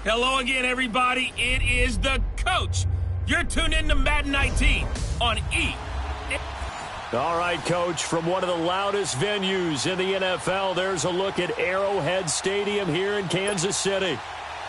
Hello again, everybody. It is the coach. You're tuned in to Madden 19 on E. All right, Coach, from one of the loudest venues in the NFL, there's a look at Arrowhead Stadium here in Kansas City.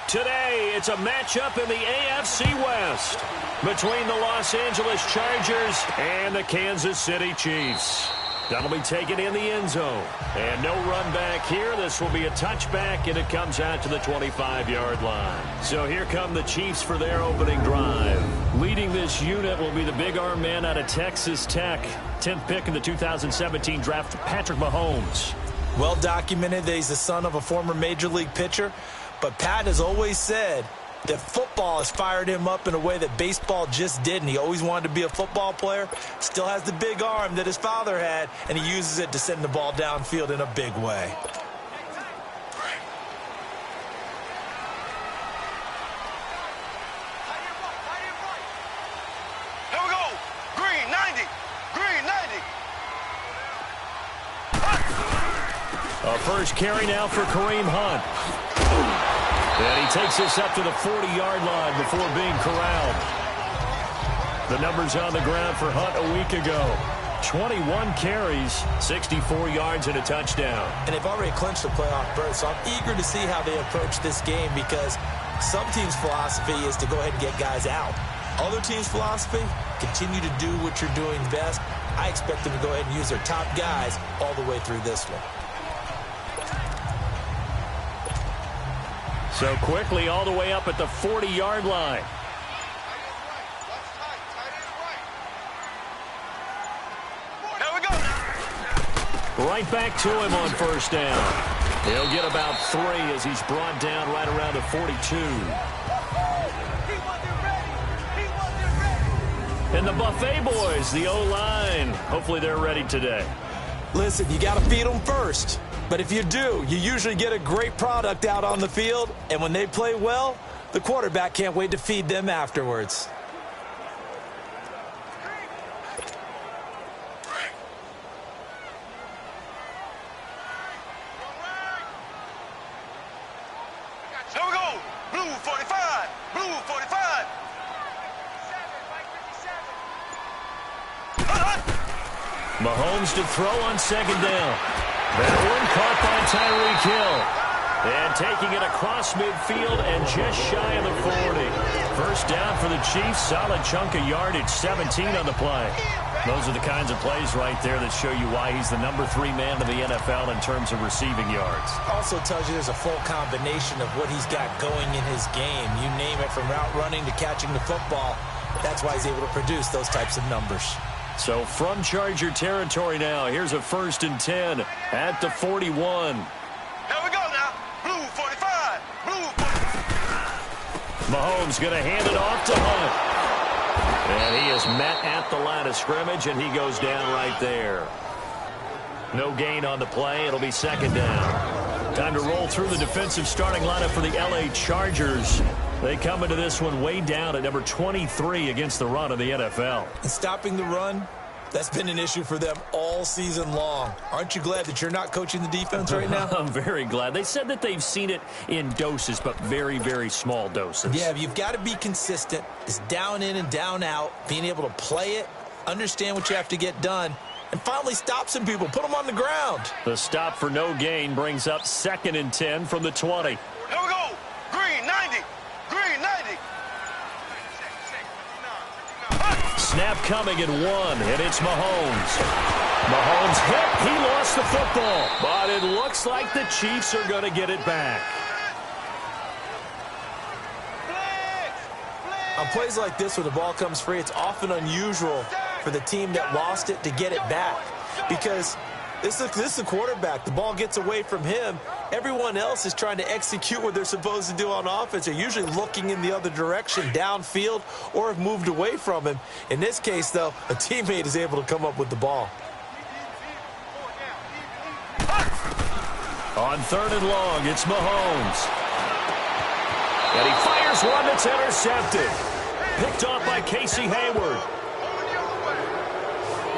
Today, it's a matchup in the AFC West between the Los Angeles Chargers and the Kansas City Chiefs. That'll be taken in the end zone. And no run back here. This will be a touchback, and it comes out to the 25-yard line. So here come the Chiefs for their opening drive. Leading this unit will be the big arm man out of Texas Tech. 10th pick in the 2017 draft, Patrick Mahomes. Well documented that he's the son of a former Major League pitcher. But Pat has always said that football has fired him up in a way that baseball just didn't. He always wanted to be a football player, still has the big arm that his father had, and he uses it to send the ball downfield in a big way. Here we go. Green 90. Green 90. A first carry now for Kareem Hunt. And he takes this up to the 40-yard line before being corralled. The numbers on the ground for Hunt a week ago. 21 carries, 64 yards, and a touchdown. And they've already clinched the playoff berth, so I'm eager to see how they approach this game because some teams' philosophy is to go ahead and get guys out. Other teams' philosophy, continue to do what you're doing best. I expect them to go ahead and use their top guys all the way through this one. So quickly all the way up at the 40-yard line. Here we go. Right back to him on first down. He'll get about 3 as he's brought down right around the 42. And the Buffet boys, the O-line, hopefully they're ready today. Listen, you got to feed them first. But if you do, you usually get a great product out on the field. And when they play well, the quarterback can't wait to feed them afterwards. Here we go. Blue 45. Blue 45. Mahomes to throw on second down. That one caught by Tyreek Hill. And taking it across midfield and just shy of the 40. First down for the Chiefs. Solid chunk of yardage, 17 on the play. Those are the kinds of plays right there that show you why he's the number 3 man in the NFL in terms of receiving yards. Also tells you there's a full combination of what he's got going in his game. You name it, from route running to catching the football. That's why he's able to produce those types of numbers. So from Charger territory now, here's a 1st and 10 at the 41. Here we go now. Blue 45. Blue 45. Mahomes going to hand it off to Hunt. And he is met at the line of scrimmage, and he goes down right there. No gain on the play. It'll be second down. Time to roll through the defensive starting lineup for the L.A. Chargers. They come into this one way down at number 23 against the run of the NFL. And stopping the run, that's been an issue for them all season long. Aren't you glad that you're not coaching the defense right now? I'm very glad. They said that they've seen it in doses, but very, very small doses. Yeah, you've got to be consistent. It's down in and down out, being able to play it, understand what you have to get done, and finally stop some people, put them on the ground. The stop for no gain brings up 2nd and 10 from the 20. Here we go. Green 90. Green 90. Snap coming at 1, and it's Mahomes. Mahomes hit. He lost the football, but it looks like the Chiefs are going to get it back. On plays like this where the ball comes free, it's often unusual for the team that lost it to get it back because this is the quarterback. The ball gets away from him. Everyone else is trying to execute what they're supposed to do on offense. They're usually looking in the other direction, downfield, or have moved away from him. In this case, though, a teammate is able to come up with the ball. On 3rd and long, it's Mahomes. And he fires one that's intercepted. Picked off by Casey Hayward.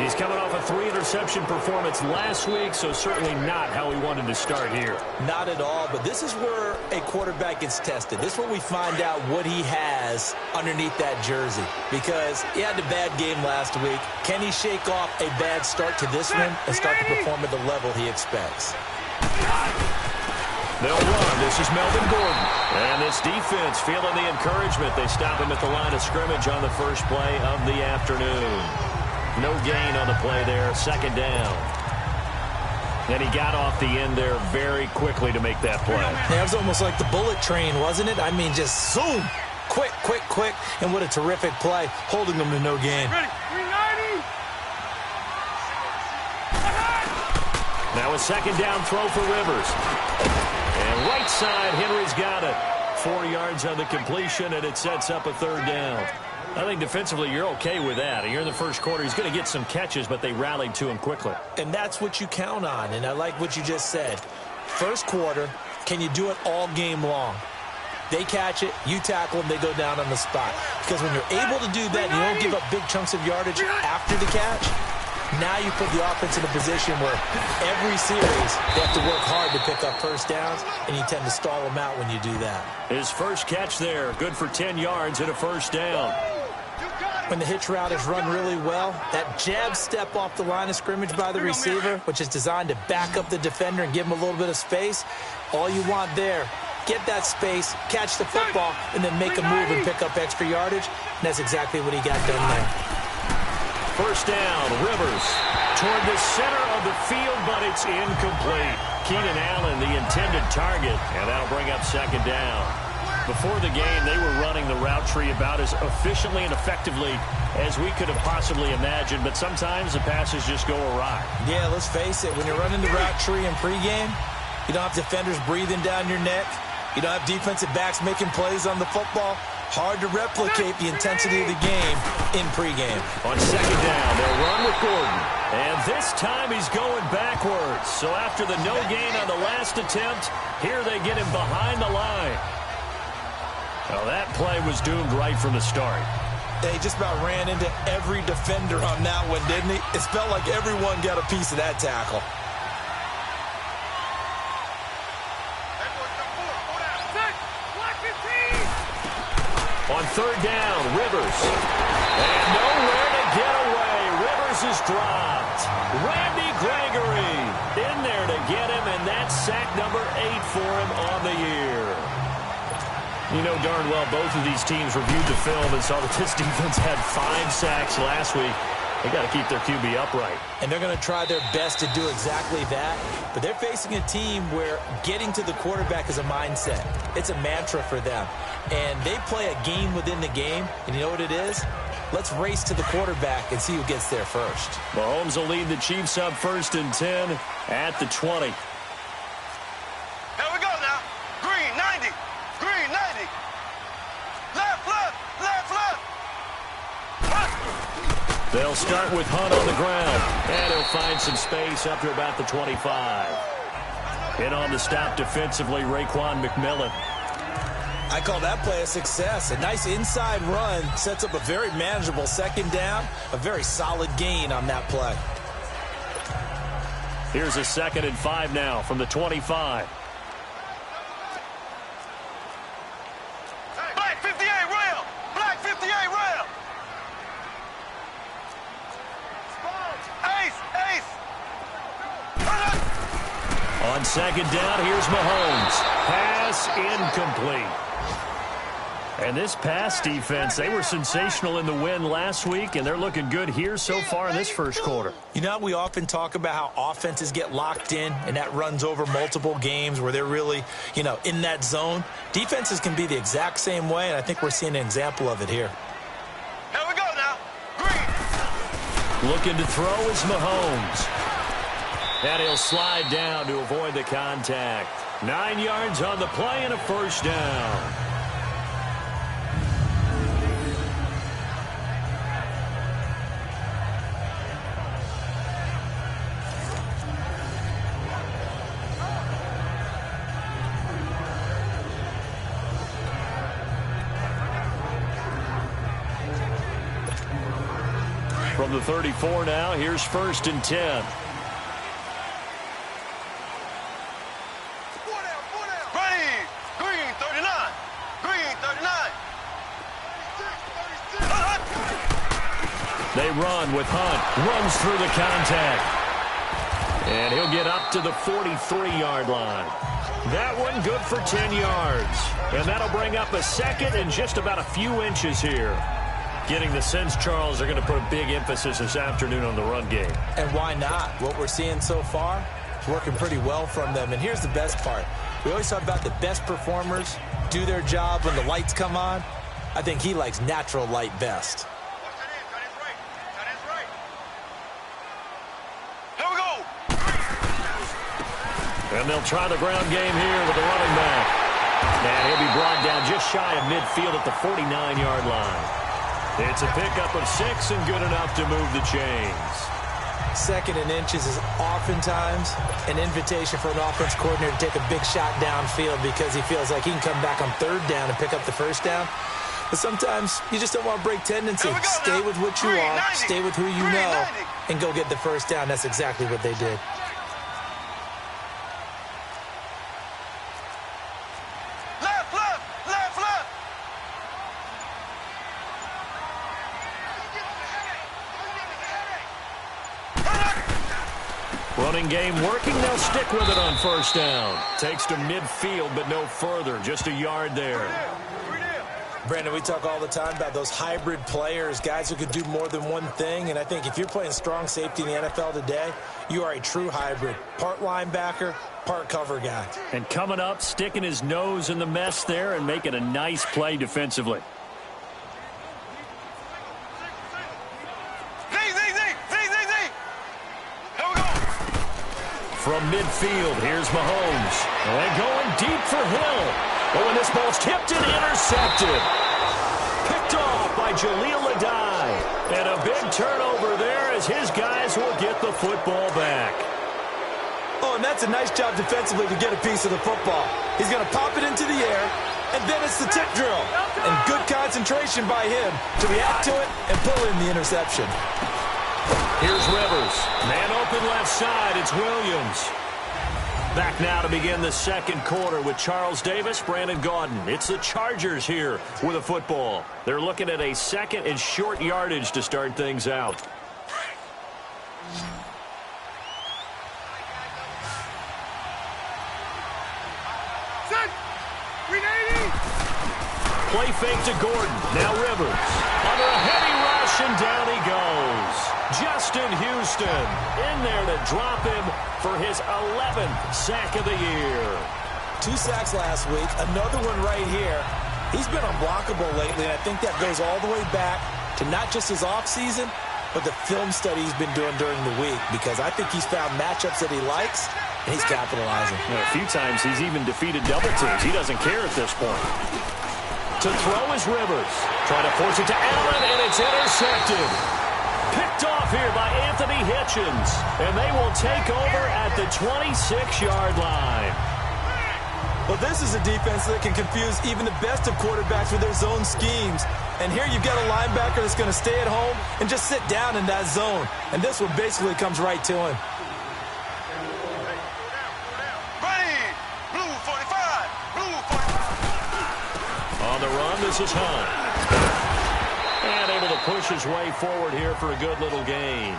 He's coming off a 3-interception performance last week, so certainly not how he wanted to start here. Not at all, but this is where a quarterback gets tested. This is where we find out what he has underneath that jersey, because he had a bad game last week. Can he shake off a bad start to this one and start to perform at the level he expects? They'll run. This is Melvin Gordon. And this defense feeling the encouragement. They stop him at the line of scrimmage on the first play of the afternoon. No gain on the play there. Second down. And he got off the end there very quickly to make that play. Yeah, it was almost like the bullet train, wasn't it? I mean, just zoom. Quick, quick, quick. And what a terrific play, holding them to no gain. Ready. 390. Now a second down throw for Rivers. And right side, Henry's got it. 4 yards on the completion, and it sets up a third down. I think defensively you're okay with that. Here in the first quarter, he's going to get some catches, but they rallied to him quickly. And that's what you count on, and I like what you just said. First quarter, can you do it all game long? They catch it, you tackle them, they go down on the spot. Because when you're able to do that, you don't give up big chunks of yardage after the catch, now you put the offense in a position where every series they have to work hard to pick up first downs, and you tend to stall them out when you do that. His first catch there, good for 10 yards and a first down. When the hitch route is run really well, that jab step off the line of scrimmage by the receiver, which is designed to back up the defender and give him a little bit of space, all you want there, get that space, catch the football, and then make a move and pick up extra yardage, and that's exactly what he got done there. First down, Rivers toward the center of the field, but it's incomplete. Keenan Allen, the intended target, and that'll bring up second down. Before the game, they were running the route tree about as efficiently and effectively as we could have possibly imagined, but sometimes the passes just go awry. Yeah, let's face it, when you're running the route tree in pregame, you don't have defenders breathing down your neck. You don't have defensive backs making plays on the football. Hard to replicate the intensity of the game in pregame. On second down, they'll run with Gordon. And this time he's going backwards. So after the no gain on the last attempt, here they get him behind the line. Well, that play was doomed right from the start. They just about ran into every defender on that one, didn't he? It felt like everyone got a piece of that tackle. On third down, Rivers. And nowhere to get away. Rivers is dropped. Randy Gregory in there to get him, and that's sack number 8 for him on the year. You know darn well both of these teams reviewed the film and saw that this defense had 5 sacks last week. They got to keep their QB upright. And they're going to try their best to do exactly that. But they're facing a team where getting to the quarterback is a mindset. It's a mantra for them. And they play a game within the game. And you know what it is? Let's race to the quarterback and see who gets there first. Mahomes will lead the Chiefs up 1st and 10 at the 20. Here we go now. Green 90. Green 90. Left, left, left, left. They'll start with Hunt on the ground. And he'll find some space up to about the 25. In on the stop defensively, Raekwon McMillan. I call that play a success. A nice inside run sets up a very manageable second down. A very solid gain on that play. Here's a 2nd and 5 now from the 25. Black 58 rail. Black 58 rail. Ace, ace. On second down, here's Mahomes. Pass incomplete. And this pass defense, they were sensational in the win last week, and they're looking good here so far in this first quarter. You know, we often talk about how offenses get locked in, and that runs over multiple games where they're really, you know, in that zone. Defenses can be the exact same way, and I think we're seeing an example of it here. Here we go now. Green. Looking to throw is Mahomes. And he'll slide down to avoid the contact. 9 yards on the play and a first down. From from the 34 now. Here's 1st and 10. Ready. Green 39. Green 39. They run with Hunt. Runs through the contact. And he'll get up to the 43-yard line. That one good for 10 yards. And that'll bring up a 2nd and just about a few inches here. Getting the sense, Charles, they're going to put a big emphasis this afternoon on the run game. And why not? What we're seeing so far is working pretty well from them. And here's the best part. We always talk about the best performers do their job when the lights come on. I think he likes natural light best. And they'll try the ground game here with the running back. And he'll be brought down just shy of midfield at the 49-yard line. It's a pickup of 6 and good enough to move the chains. 2nd and inches is oftentimes an invitation for an offense coordinator to take a big shot downfield because he feels like he can come back on 3rd down and pick up the 1st down. But sometimes you just don't want to break tendency. Stay with what you are, stay with who you know, and go get the 1st down. That's exactly what they did. Running game working. They'll stick with it on 1st down. Takes to midfield, but no further. Just a yard there. Brandon, we talk all the time about those hybrid players, guys who could do more than one thing. And I think if you're playing strong safety in the NFL today, you are a true hybrid. Part linebacker, part cover guy. And coming up, sticking his nose in the mess there and making a nice play defensively. From midfield, here's Mahomes. And going deep for Hill. Oh, and this ball's tipped and intercepted. Picked off by Jaleel Adai. And a big turnover there as his guys will get the football back. Oh, and that's a nice job defensively to get a piece of the football. He's going to pop it into the air, and then it's the tip drill. And good concentration by him to react to it and pull in the interception. Here's Rivers. Man open left side. It's Williams. Back now to begin the 2nd quarter with Charles Davis, Brandon Gaudin. It's the Chargers here with a football. They're looking at a 2nd and short yardage to start things out. Play fake to Gordon. Now Rivers. Under a heavy rush, and down he goes. Justin Houston in there to drop him for his 11th sack of the year. 2 sacks last week, another one right here. He's been unblockable lately, and I think that goes all the way back to not just his offseason, but the film study he's been doing during the week, because I think he's found matchups that he likes, and he's capitalizing. A few times he's even defeated double teams. He doesn't care at this point. To throw is Rivers. Trying to force it to Allen, and it's intercepted. Picked off here by Anthony Hitchens, and they will take over at the 26-yard line. Well, this is a defense that can confuse even the best of quarterbacks with their zone schemes. And here you've got a linebacker that's going to stay at home and just sit down in that zone. And this one basically comes right to him. Blue 45. Blue 45. On the run, this is Hunt. And able to push his way forward here for a good little gain.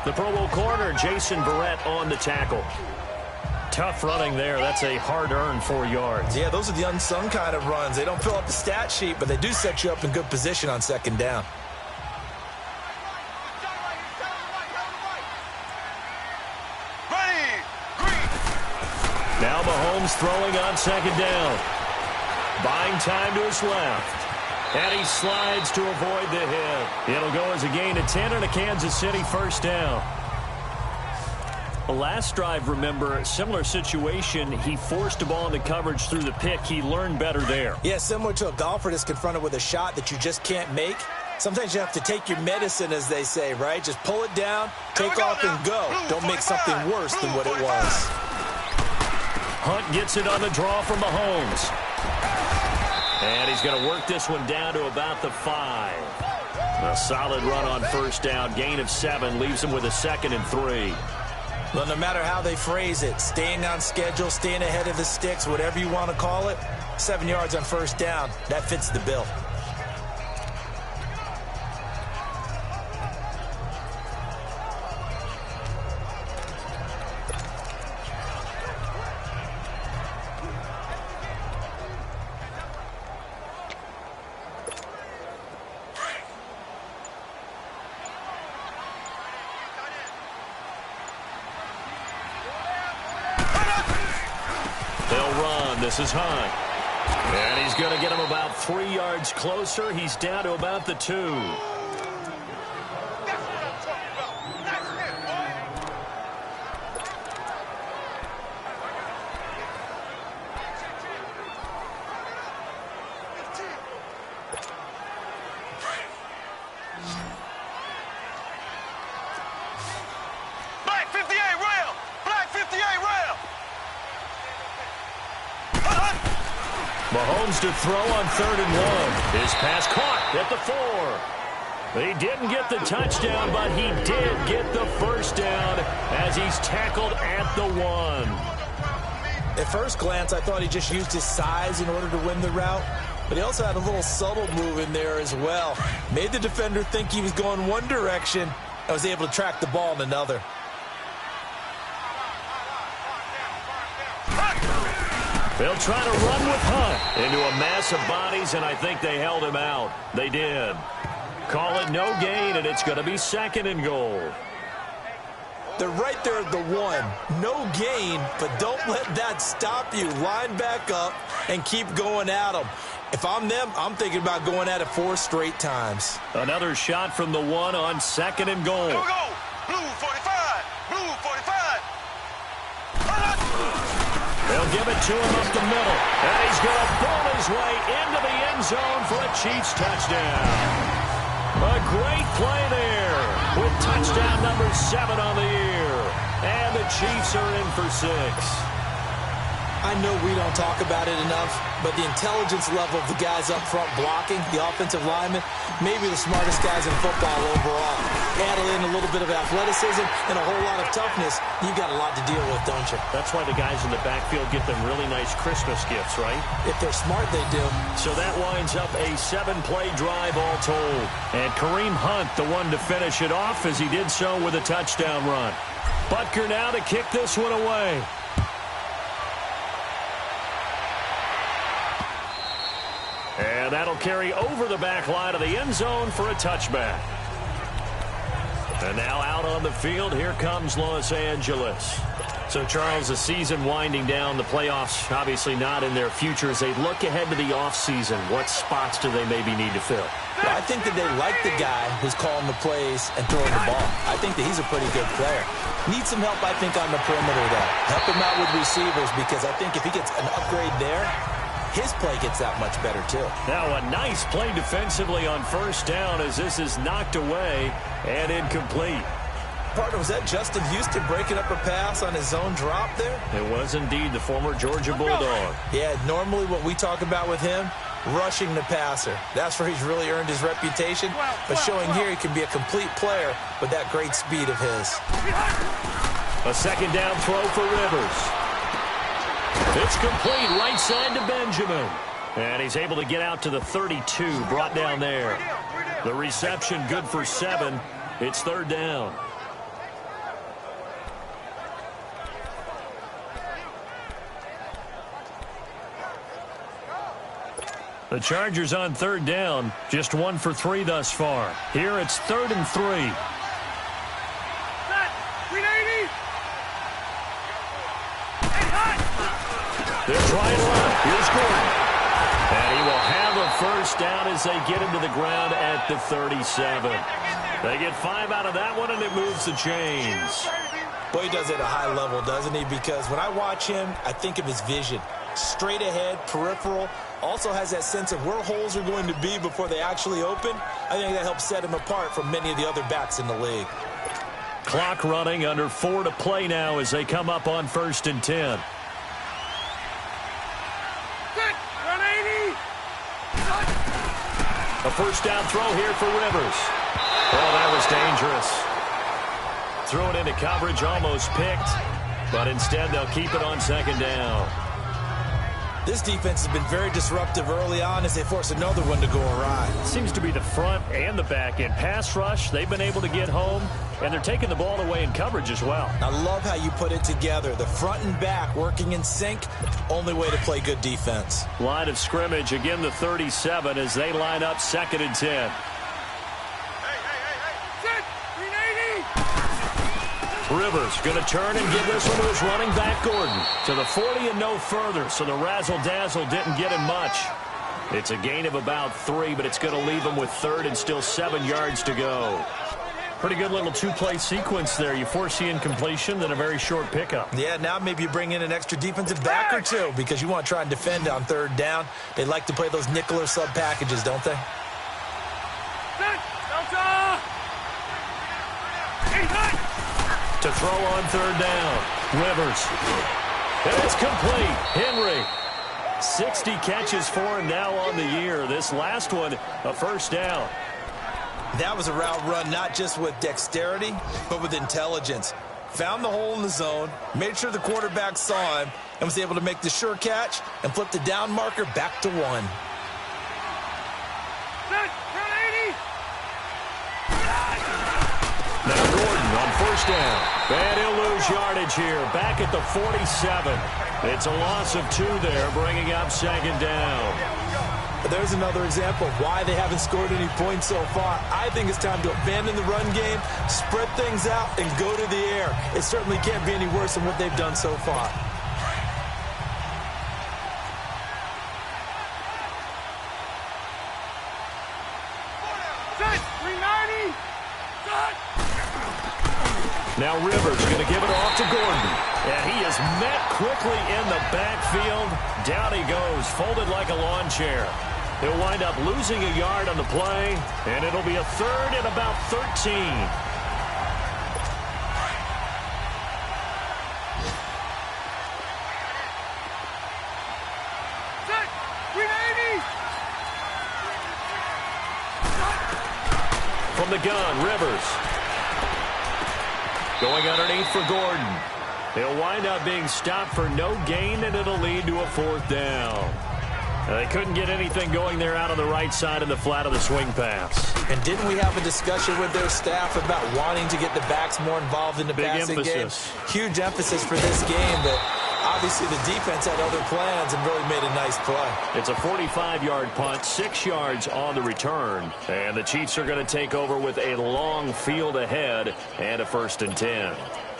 The Pro Bowl corner, Jason Verrett, on the tackle. Tough running there. That's a hard-earned 4 yards. Yeah, those are the unsung kind of runs. They don't fill up the stat sheet, but they do set you up in good position on 2nd down. Now Mahomes throwing on 2nd down. Buying time to his left. And he slides to avoid the hit. It'll go as a gain of 10 and a Kansas City 1st down. The last drive, remember, similar situation. He forced a ball into coverage through the pick. He learned better there. Yeah, similar to a golfer that's confronted with a shot that you just can't make. Sometimes you have to take your medicine, as they say, right? Just pull it down, take off, and go. Don't make something worse than what it was. Hunt gets it on the draw from Mahomes. And he's going to work this one down to about the 5. A solid run on first down. Gain of 7 leaves him with a 2nd and 3. Well, no matter how they phrase it, staying on schedule, staying ahead of the sticks, whatever you want to call it, 7 yards on first down, that fits the bill. This is Hunt. And he's going to get him about 3 yards closer. He's down to about the 2. Black 58 rail! Black 58 rail! Mahomes to throw on 3rd and 1. His pass caught at the 4. He didn't get the touchdown, but he did get the first down as he's tackled at the 1. At first glance, I thought he just used his size in order to win the route, but he also had a little subtle move in there as well. Made the defender think he was going one direction and was able to track the ball in another. They'll try to run with Hunt into a mass of bodies, and I think they held him out. They did. Call it no gain, and it's going to be 2nd and goal. They're right there at the 1. No gain, but don't let that stop you. Line back up and keep going at them. If I'm them, I'm thinking about going at it 4 straight times. Another shot from the 1 on 2nd and goal. Go, go! Blue 45! Blue 45! They'll give it to him up the middle. And he's going to pull his way into the end zone for a Chiefs touchdown. A great play there with touchdown number 7 on the year. And the Chiefs are in for 6. I know we don't talk about it enough, but the intelligence level of the guys up front blocking, the offensive linemen, maybe the smartest guys in football overall. Add in a little bit of athleticism and a whole lot of toughness, you got a lot to deal with, don't you? That's why the guys in the backfield get them really nice Christmas gifts, right? If they're smart, they do. So that winds up a 7-play drive all told. And Kareem Hunt, the one to finish it off, as he did so with a touchdown run. Butker now to kick this one away. And that'll carry over the back line of the end zone for a touchback. And now out on the field, here comes Los Angeles. So, Charles, the season winding down, the playoffs obviously not in their future. As they look ahead to the offseason, what spots do they maybe need to fill? Well, I think that they like the guy who's calling the plays and throwing the ball. I think that he's a pretty good player. Needs some help, I think, on the perimeter, though. Help him out with receivers, because I think if he gets an upgrade there, his play gets that much better, too. Now a nice play defensively on first down as this is knocked away and incomplete. Partner, was that Justin Houston breaking up a pass on his own drop there? It was indeed the former Georgia Bulldog. Yeah, normally what we talk about with him, rushing the passer. That's where he's really earned his reputation. But showing here he can be a complete player with that great speed of his. A 2nd down throw for Rivers. It's complete right side to Benjamin. And he's able to get out to the 32, brought down there. The reception good for 7. It's 3rd down. The Chargers on 3rd down, just 1 for 3 thus far. Here it's 3rd and 3. They're trying to run. Here's Gordon. And he will have a first down as they get him to the ground at the 37. They get 5 out of that one, and it moves the chains. Boy, he does it at a high level, doesn't he? Because when I watch him, I think of his vision. Straight ahead, peripheral. Also has that sense of where holes are going to be before they actually open. I think that helps set him apart from many of the other backs in the league. Clock running, under 4 to play now as they come up on 1st and 10. A first down throw here for Rivers. Oh, that was dangerous. Threw it into coverage, almost picked, but instead they'll keep it on second down. This defense has been very disruptive early on as they force another one to go awry. Seems to be the front and the back end. Pass rush, they've been able to get home, and they're taking the ball away in coverage as well. I love how you put it together. The front and back working in sync, only way to play good defense. Line of scrimmage, again the 37 as they line up 2nd and 10. Rivers going to turn and give this one to his running back, Gordon. To the 40 and no further, so the razzle-dazzle didn't get him much. It's a gain of about 3, but it's going to leave him with 3rd and still 7 yards to go. Pretty good little two-play sequence there. You force the incompletion, then a very short pickup. Yeah, now maybe you bring in an extra defensive back or two because you want to try and defend on 3rd down. They like to play those nickel or sub packages, don't they? To throw on 3rd down. Rivers. And it's complete. Henry. 60 catches for him now on the year. This last one, a first down. That was a route run not just with dexterity, but with intelligence. Found the hole in the zone, made sure the quarterback saw him, and was able to make the sure catch and flip the down marker back to 1. Now Gordon on first down. And he'll lose yardage here. Back at the 47. It's a loss of 2 there, bringing up 2nd down. There's another example of why they haven't scored any points so far. I think it's time to abandon the run game, spread things out, and go to the air. It certainly can't be any worse than what they've done so far. Now Rivers going to give it off to Gordon. And he is met quickly in the backfield. Down he goes, folded like a lawn chair. He'll wind up losing a yard on the play, and it'll be a 3rd and about 13. From the gun, Rivers. Going underneath for Gordon. He'll wind up being stopped for no gain, and it'll lead to a 4th down. They couldn't get anything going there out on the right side in the flat of the swing pass. And didn't we have a discussion with their staff about wanting to get the backs more involved in the passing game? Huge emphasis for this game, but obviously the defense had other plans and really made a nice play. It's a 45-yard punt, 6 yards on the return. And the Chiefs are going to take over with a long field ahead and a 1st and 10.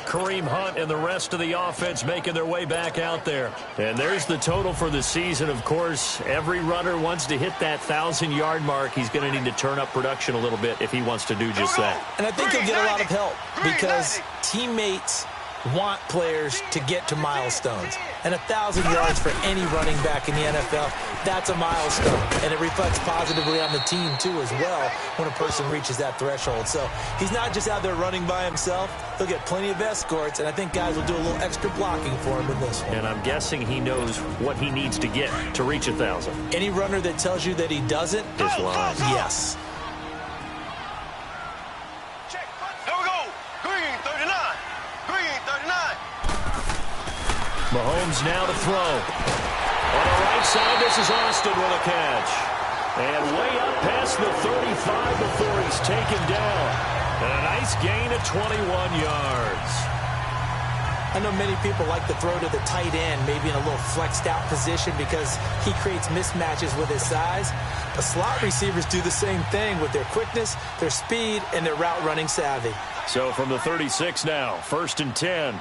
Kareem Hunt and the rest of the offense making their way back out there. And there's the total for the season. Of course, every runner wants to hit that 1,000-yard mark. He's going to need to turn up production a little bit if he wants to do just that. And I think he'll get a lot of help because teammates want players to get to milestones. And 1,000 yards for any running back in the NFL, that's a milestone. And it reflects positively on the team, too, as well, when a person reaches that threshold. So he's not just out there running by himself. He'll get plenty of escorts, and I think guys will do a little extra blocking for him in this one. And I'm guessing he knows what he needs to get to reach 1,000. Any runner that tells you that he doesn't is lying. Yes. Mahomes now to throw. On the right side, this is Austin with a catch. And way up past the 35 before he's taken down. And a nice gain of 21 yards. I know many people like to throw to the tight end, maybe in a little flexed out position because he creates mismatches with his size. The slot receivers do the same thing with their quickness, their speed, and their route running savvy. So from the 36 now, 1st and 10.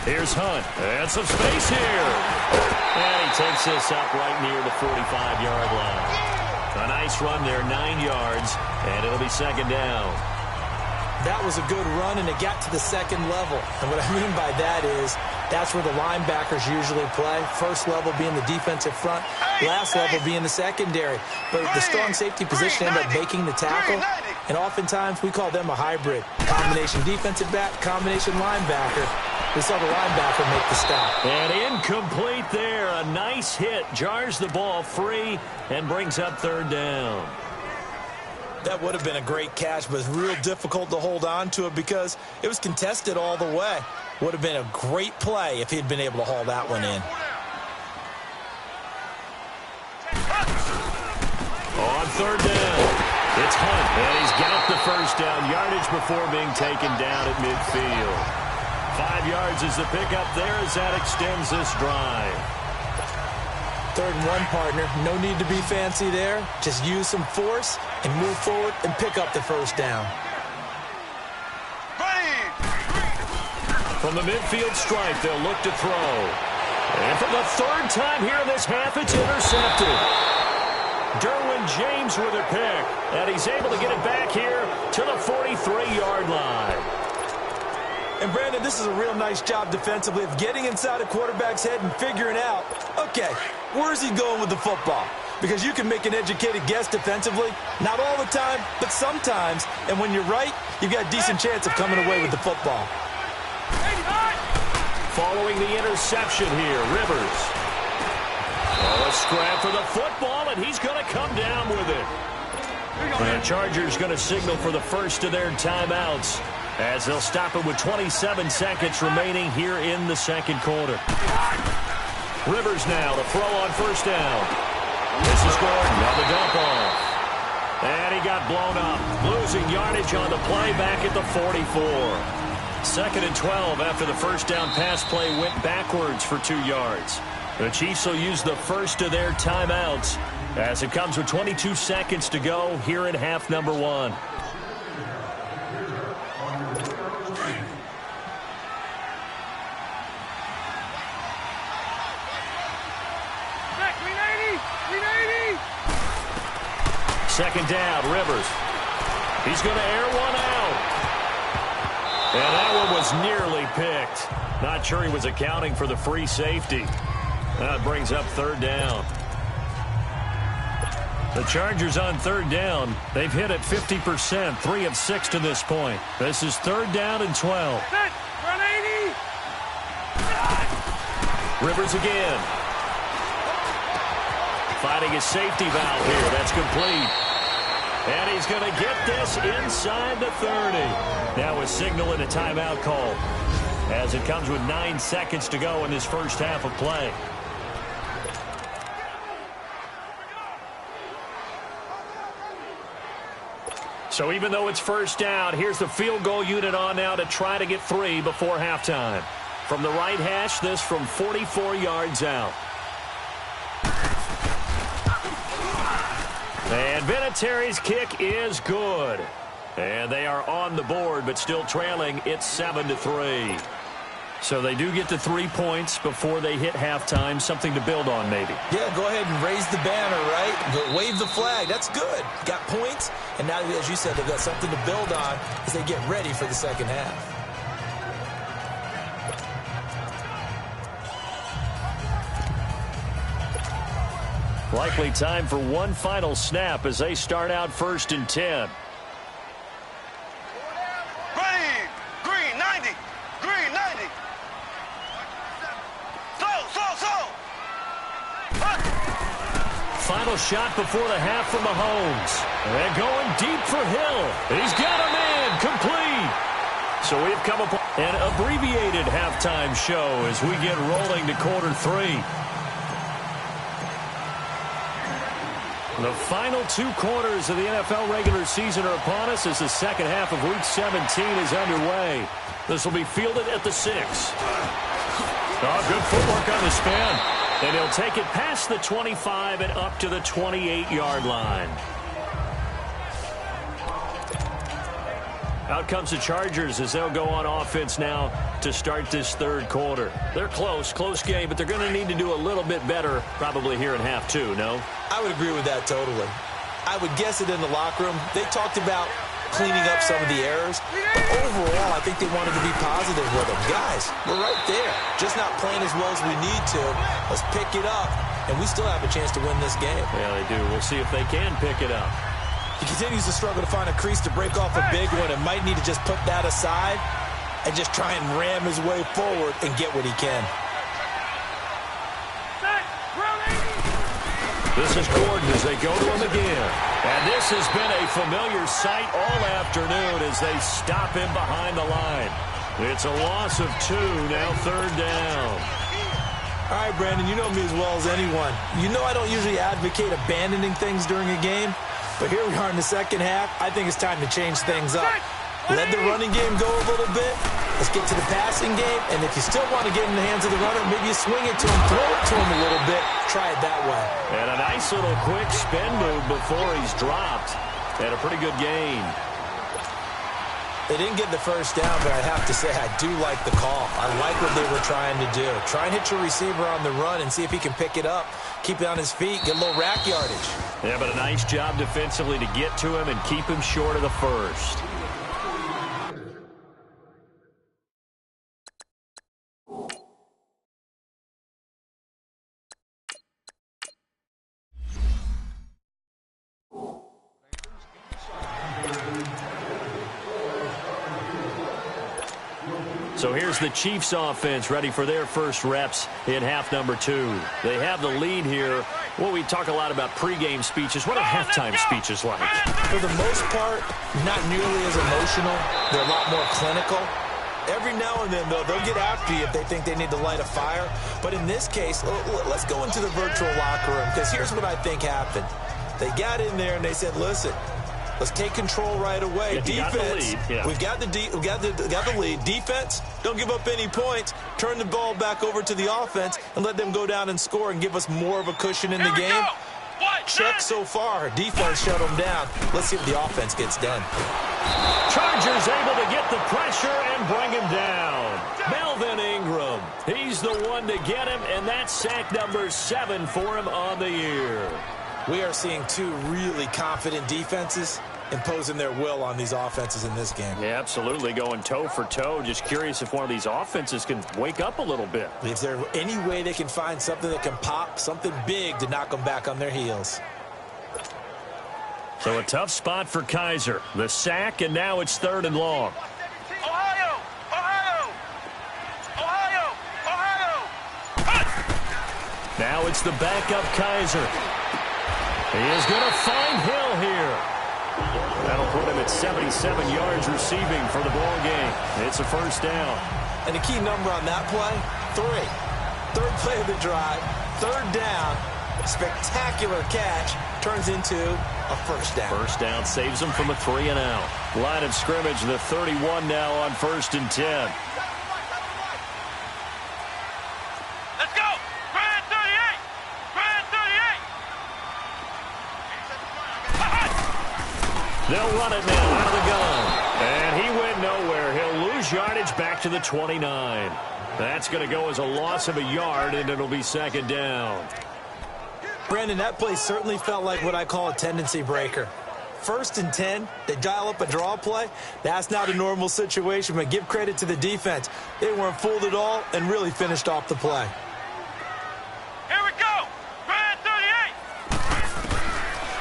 Here's Hunt, and some space here. And he takes this up right near the 45-yard line. A nice run there, 9 yards, and it'll be 2nd down. That was a good run, and it got to the 2nd level. And what I mean by that is that's where the linebackers usually play. First level being the defensive front, last level being the secondary. But the strong safety position ended up making the tackle, and oftentimes we call them a hybrid. Combination defensive back, combination linebacker. We saw the linebacker make the stop. And incomplete there. A nice hit. Jars the ball free and brings up third down. That would have been a great catch, but it's real difficult to hold on to it because it was contested all the way. Would have been a great play if he'd been able to haul that one in. On third down, it's Hunt, and he's got the first down yardage before being taken down at midfield. 5 yards is the pickup there as that extends this drive. 3rd and 1, partner. No need to be fancy there. Just use some force and move forward and pick up the first down. From the midfield stripe, they'll look to throw. And for the 3rd time here in this half, it's intercepted. Derwin James with a pick, and he's able to get it back here to the 43-yard line. And, Brandon, this is a real nice job defensively of getting inside a quarterback's head and figuring out, okay, where's he going with the football? Because you can make an educated guess defensively, not all the time, but sometimes. And when you're right, you've got a decent chance of coming away with the football. Following the interception here, Rivers. Oh, a scrap for the football, and he's going to come down with it. And the Chargers going to signal for the first of their timeouts as they'll stop it with 27 seconds remaining here in the second quarter. Rivers now to throw on first down. This is Gordon on the dump off. And he got blown up, losing yardage on the play back at the 44. 2nd and 12 after the first down pass play went backwards for 2 yards. The Chiefs will use the first of their timeouts as it comes with 22 seconds to go here in half number 1. Second down, Rivers. He's going to air one out. And that one was nearly picked. Not sure he was accounting for the free safety. That brings up third down. The Chargers on third down. They've hit it 50%, 3 of 6 to this point. This is 3rd down and 12. Rivers again. Finding his safety valve here. That's complete. And he's going to get this inside the 30. Now a signal and a timeout call as it comes with 9 seconds to go in this first half of play. So even though it's first down, here's the field goal unit on now to try to get 3 before halftime. From the right hash, this from 44 yards out. And Vinatieri's kick is good. And they are on the board, but still trailing. It's 7-3. So they do get to 3 points before they hit halftime. Something to build on, maybe. Yeah, go ahead and raise the banner, right? Wave the flag. That's good. Got points. And now, as you said, they've got something to build on as they get ready for the second half. Likely time for one final snap as they start out 1st and 10. Ready, green 90, green 90. Slow. Final shot before the half from Mahomes. They're going deep for Hill. He's got a man complete. So we've come upon an abbreviated halftime show as we get rolling to quarter 3. The final 2 quarters of the NFL regular season are upon us as the second half of Week 17 is underway. This will be fielded at the 6. Oh, good footwork on the spin. And he'll take it past the 25 and up to the 28-yard line. Out comes the Chargers as they'll go on offense now to start this 3rd quarter. They're close game, but they're going to need to do a little bit better probably here in half 2, no? I would agree with that totally. I would guess it in the locker room. They talked about cleaning up some of the errors, but overall, I think they wanted to be positive with them. Guys, we're right there. Just not playing as well as we need to. Let's pick it up, and we still have a chance to win this game. Yeah, they do. We'll see if they can pick it up. He continues to struggle to find a crease to break off a big one and might need to just put that aside and just try and ram his way forward and get what he can. This is Gordon as they go to him again. And this has been a familiar sight all afternoon as they stop him behind the line. It's a loss of 2, now 3rd down. All right, Brandon, you know me as well as anyone. You know I don't usually advocate abandoning things during a game, but here we are in the second half. I think it's time to change things up. Let the running game go a little bit. Let's get to the passing game, and if you still want to get in the hands of the runner, maybe you swing it to him, throw it to him a little bit, try it that way. And a nice little quick spin move before he's dropped. And a pretty good gain. They didn't get the first down, but I have to say I do like the call. I like what they were trying to do. Try and hit your receiver on the run and see if he can pick it up, keep it on his feet, get a little rack yardage. Yeah, but a nice job defensively to get to him and keep him short of the first. So here's the Chiefs offense ready for their first reps in half number 2. They have the lead here. Well, we talk a lot about pregame speeches. What are halftime speeches like? For the most part, not nearly as emotional. They're a lot more clinical. Every now and then, though, they'll get after you if they think they need to light a fire. But in this case, let's go into the virtual locker room, because here's what I think happened. They got in there and they said, listen, let's take control right away. Defense, we've got the lead. Defense, don't give up any points. Turn the ball back over to the offense and let them go down and score and give us more of a cushion in the game. Check so far. Defense shut them down. Let's see if the offense gets done. Chargers able to get the pressure and bring him down. Melvin Ingram, he's the one to get him, and that's sack number 7 for him on the year. We are seeing 2 really confident defenses imposing their will on these offenses in this game. Yeah, absolutely, going toe for toe. Just curious if one of these offenses can wake up a little bit. Is there any way they can find something that can pop, something big to knock them back on their heels? So a tough spot for Kaiser. The sack, and now it's 3rd and long. Ohio! Ohio! Ohio! Ohio! Now it's the backup Kaiser. He is going to find Hill here. That'll put him at 77 yards receiving for the ball game. It's a first down. And the key number on that play, 3. 3rd play of the drive, 3rd down, spectacular catch, turns into a first down. First down saves him from a 3-and-out. Line of scrimmage, the 31 now on 1st and 10. Let's go! Grand 38! Grand 38! They'll run it now out of the gun. And he went nowhere. He'll lose yardage back to the 29. That's going to go as a loss of a yard, and it'll be 2nd down. Brandon, that play certainly felt like what I call a tendency breaker. 1st and 10, they dial up a draw play. That's not a normal situation, but give credit to the defense. They weren't fooled at all and really finished off the play. Here we go! Grand 38!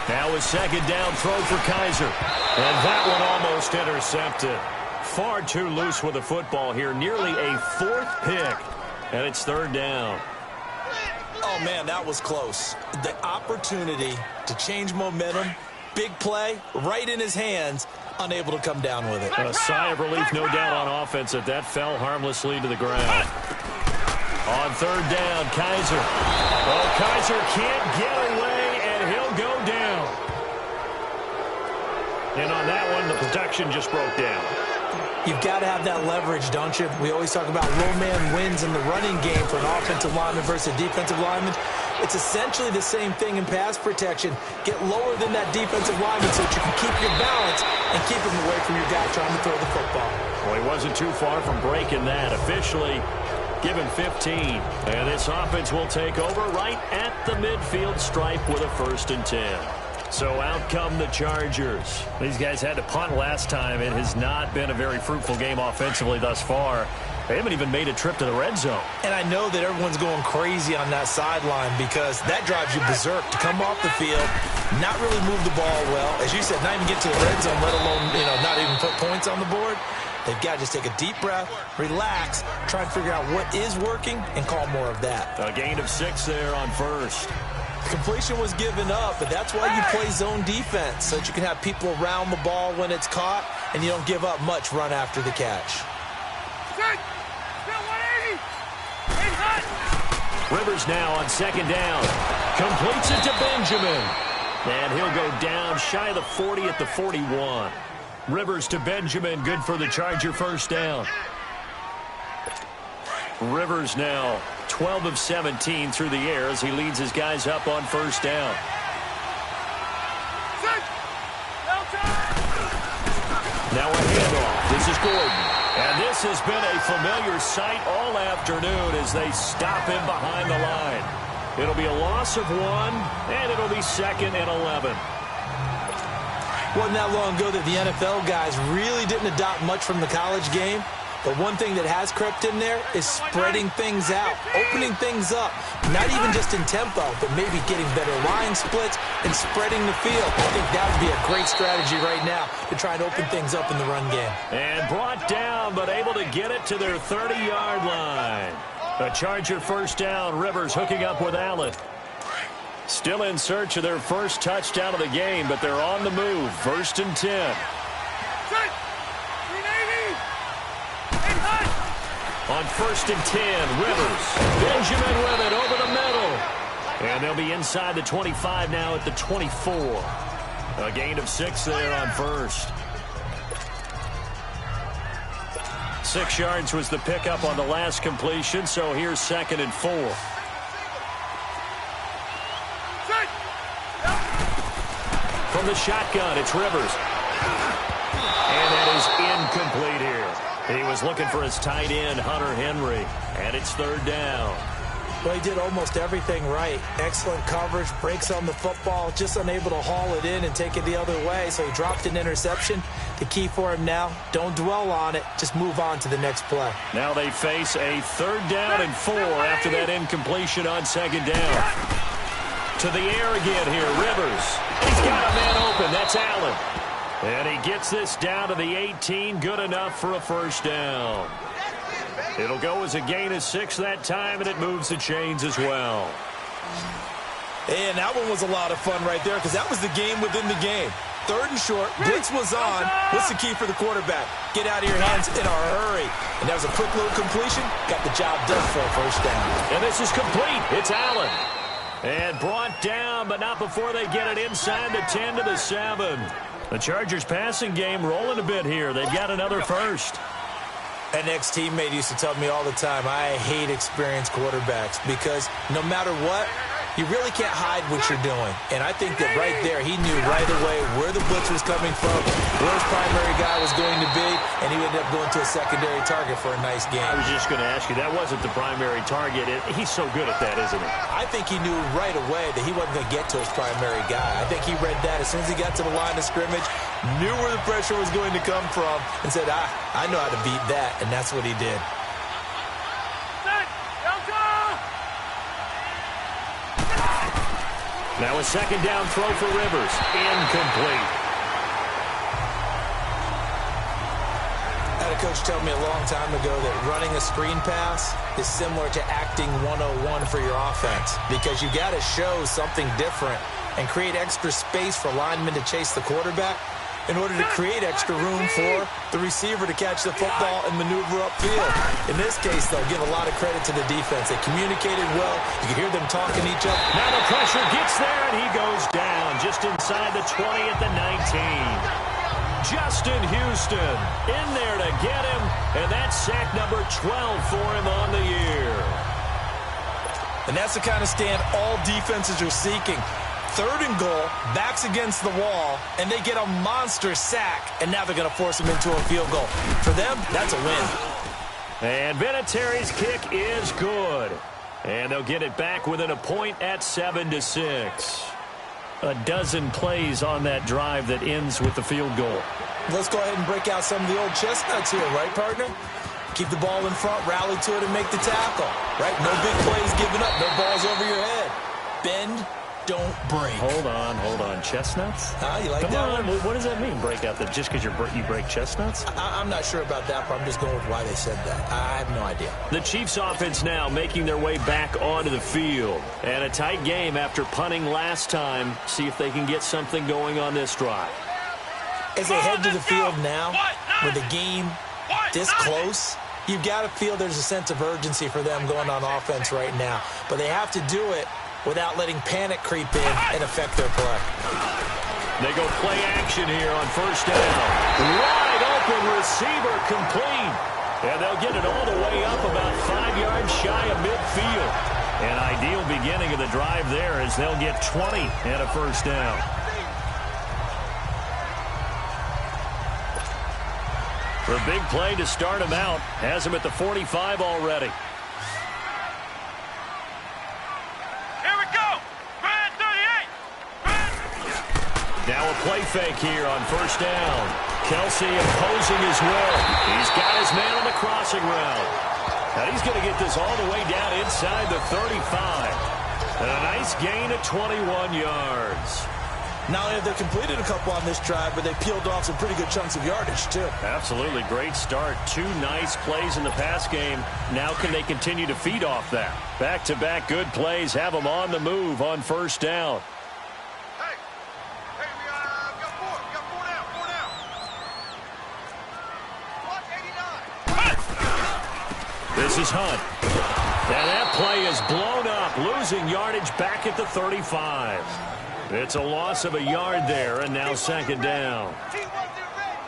Now a 2nd down throw for Kaiser. And that one almost intercepted. Far too loose with the football here. Nearly a 4th pick. And it's 3rd down. Oh, man, that was close. The opportunity to change momentum, big play, right in his hands, unable to come down with it. A sigh of relief, no doubt, on offense that that fell harmlessly to the ground. On 3rd down, Kaiser. Oh, Kaiser can't get away, and he'll go down. And on that one, the protection just broke down. You've got to have that leverage, don't you? We always talk about low man wins in the running game for an offensive lineman versus a defensive lineman. It's essentially the same thing in pass protection. Get lower than that defensive lineman so that you can keep your balance and keep him away from your guy trying to throw the football. Well, he wasn't too far from breaking that. Officially, give him 15. And this offense will take over right at the midfield stripe with a 1st and 10. So out come the Chargers. These guys had to punt last time. It has not been a very fruitful game offensively thus far. They haven't even made a trip to the red zone. And I know that everyone's going crazy on that sideline because that drives you berserk to come off the field, not really move the ball well. As you said, not even get to the red zone, let alone, not even put points on the board. They've got to just take a deep breath, relax, try and figure out what is working, and call more of that. A gain of 6 there on first. Completion was given up, but that's why you play zone defense, so that you can have people around the ball when it's caught, and you don't give up much run after the catch. Rivers now on second down. Completes it to Benjamin. And he'll go down shy of the 40 at the 41. Rivers to Benjamin, good for the Charger first down. Rivers now 12 of 17 through the air as he leads his guys up on first down. Now a handoff. This is Gordon. And this has been a familiar sight all afternoon as they stop him behind the line. It'll be a loss of 1, and it'll be 2nd and 11. Wasn't that long ago that the NFL guys really didn't adopt much from the college game. But one thing that has crept in there is spreading things out, opening things up, not even just in tempo, but maybe getting better line splits and spreading the field. I think that would be a great strategy right now to try and open things up in the run game. And brought down, but able to get it to their 30-yard line. A Charger first down, Rivers hooking up with Allen. Still in search of their first touchdown of the game, but they're on the move. 1st and 10. On 1st and 10, Rivers. Benjamin with it over the middle. And they'll be inside the 25 now at the 24. A gain of 6 there on first. 6 yards was the pickup on the last completion, so here's 2nd and 4. From the shotgun, it's Rivers. And that is incomplete here. He was looking for his tight end, Hunter Henry, and it's 3rd down. Well, he did almost everything right. Excellent coverage, breaks on the football, just unable to haul it in and take it the other way, so he dropped an interception. The key for him now, don't dwell on it, just move on to the next play. Now they face a 3rd down and 4 after that incompletion on 2nd down. To the air again here, Rivers. He's got a man open, that's Allen. And he gets this down to the 18, good enough for a first down. It'll go as a gain of 6 that time, and it moves the chains as well. And that one was a lot of fun right there because that was the game within the game. 3rd and short, blitz was on. What's the key for the quarterback? Get out of your hands in a hurry. And that was a quick little completion. Got the job done for a first down. And this is complete. It's Allen. And brought down, but not before they get it inside the 10 to the 7. The Chargers passing game rolling a bit here. They've got another first. An ex-teammate used to tell me all the time, I hate experienced quarterbacks because no matter what, you really can't hide what you're doing. And I think that right there, he knew right away where the blitz was coming from, where his primary guy was going to be, and he ended up going to a secondary target for a nice game. I was just going to ask you, that wasn't the primary target. He's so good at that, isn't he? I think he knew right away that he wasn't going to get to his primary guy. I think he read that as soon as he got to the line of scrimmage, knew where the pressure was going to come from, and said, I know how to beat that, and that's what he did. Now a 2nd down throw for Rivers. Incomplete. I had a coach tell me a long time ago that running a screen pass is similar to acting 101 for your offense because you got to show something different and create extra space for linemen to chase the quarterback in order to create extra room for the receiver to catch the football and maneuver upfield. In this case, though, give a lot of credit to the defense. They communicated well. You could hear them talking to each other. Now the pressure gets there, and he goes down just inside the 20 at the 19. Justin Houston in there to get him, and that's sack number 12 for him on the year. And that's the kind of stand all defenses are seeking. 3rd and goal, backs against the wall, and they get a monster sack, and now they're going to force him into a field goal. For them, that's a win. And Vinatieri's kick is good. And they'll get it back within a point at 7-6. A dozen plays on that drive that ends with the field goal. Let's go ahead and break out some of the old chestnuts here, right, partner? Keep the ball in front, rally to it, and make the tackle, right? No big plays given up, no balls over your head. Bend, don't break. Hold on. Chestnuts? You like Come that on. one? What does that mean, break out? Just because you break chestnuts? I'm not sure about that, but I'm just going with why they said that. I have no idea. The Chiefs offense now making their way back onto the field. And a tight game after punting last time. See if they can get something going on this drive. As they head to the field now, with the game this close, you've got to feel there's a sense of urgency for them going on offense right now. But they have to do it without letting panic creep in and affect their play. They go play action here on first down. Wide open receiver complete. And they'll get it all the way up about 5 yards shy of midfield. An ideal beginning of the drive there as they'll get 20 and a first down. For a big play to start him out. Has him at the 45 already. Here we go. Brand 38. Now a play fake here on first down. Kelsey imposing his will. He's got his man on the crossing route. Now he's going to get this all the way down inside the 35. And a nice gain of 21 yards. Not only have they completed a couple on this drive, but they peeled off some pretty good chunks of yardage, too. Absolutely. Great start. 2 nice plays in the pass game. Now can they continue to feed off that? Back-to-back good plays have them on the move on first down. Hey, we got 4. We got 4 now. 4 now. Watch 89. This is Hunt. And that play is blown up, losing yardage back at the 35. It's a loss of a yard there, and now second down.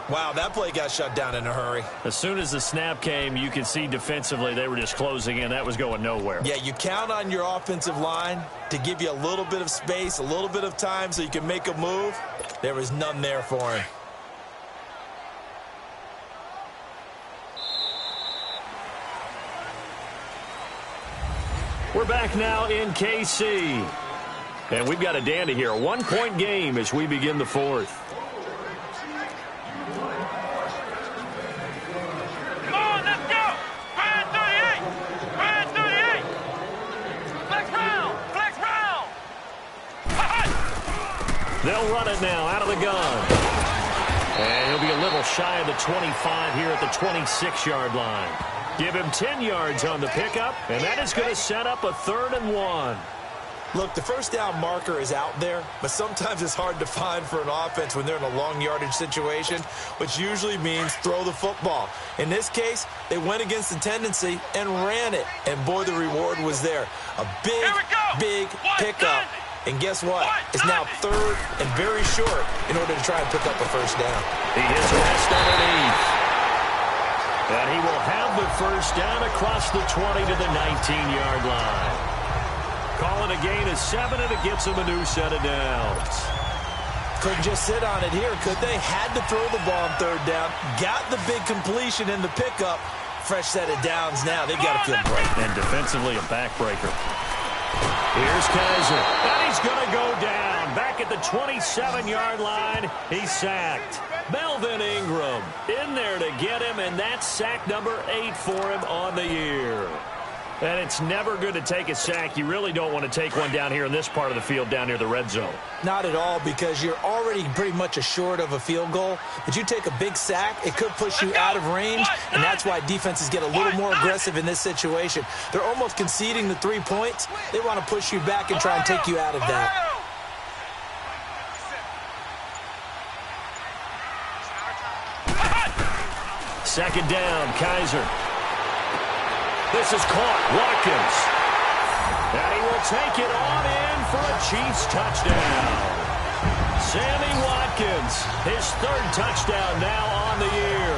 Wow, that play got shut down in a hurry. As soon as the snap came, you could see defensively they were just closing in. That was going nowhere. Yeah, you count on your offensive line to give you a little bit of space, a little bit of time so you can make a move. There was none there for him. We're back now in KC. And we've got a dandy here. A 1-point game as we begin the fourth. Come on, let's go. Brand 38. Brand 38. Flex round. Flex round. They'll run it now out of the gun. And he'll be a little shy of the 25 here at the 26-yard line. Give him 10 yards on the pickup, and that is going to set up a 3rd and 1. Look, the first down marker is out there, but sometimes it's hard to find for an offense when they're in a long yardage situation, which usually means throw the football. In this case, they went against the tendency and ran it, and boy, the reward was there. A big pickup, and guess what? It's now 3rd and very short in order to try and pick up a first down. He hits rest underneath. And he will have the first down across the 20 to the 19-yard line. Calling a gain of 7, and it gets him a new set of downs. Couldn't just sit on it here, could they? Had to throw the ball on 3rd down. Got the big completion in the pickup. Fresh set of downs now. They've got to feel great. And defensively, a backbreaker. Here's Kaiser. And he's going to go down. Back at the 27-yard line, he's sacked. Melvin Ingram in there to get him, and that's sack number 8 for him on the year. And it's never good to take a sack. You really don't want to take one down here in this part of the field down near the red zone. Not at all, because you're already pretty much assured of a field goal. But you take a big sack, it could push you out of range, and that's why defenses get a little more aggressive in this situation. They're almost conceding the 3 points. They want to push you back and try and take you out of that. Second down, Kaiser. This is caught. Watkins. And he will take it on in for a Chiefs touchdown. Sammy Watkins, his 3rd touchdown now on the year.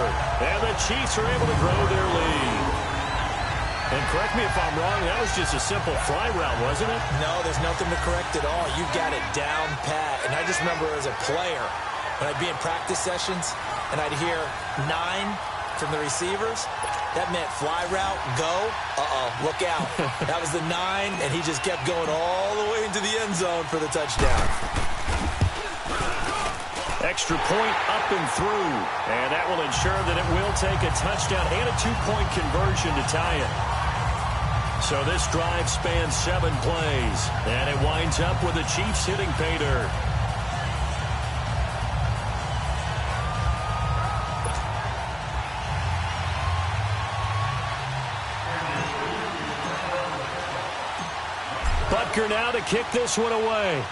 And the Chiefs are able to grow their lead. And correct me if I'm wrong, that was just a simple fly route, wasn't it? No, there's nothing to correct at all. You've got it down pat. And I just remember as a player, when I'd be in practice sessions, and I'd hear 9 from the receivers, that meant fly route, go, look out. That was the 9, and he just kept going all the way into the end zone for the touchdown. Extra point up and through, and that will ensure that it will take a touchdown and a 2-point conversion to tie it. So this drive spans 7 plays, and it winds up with the Chiefs hitting pay dirt. Butker now to kick this one away.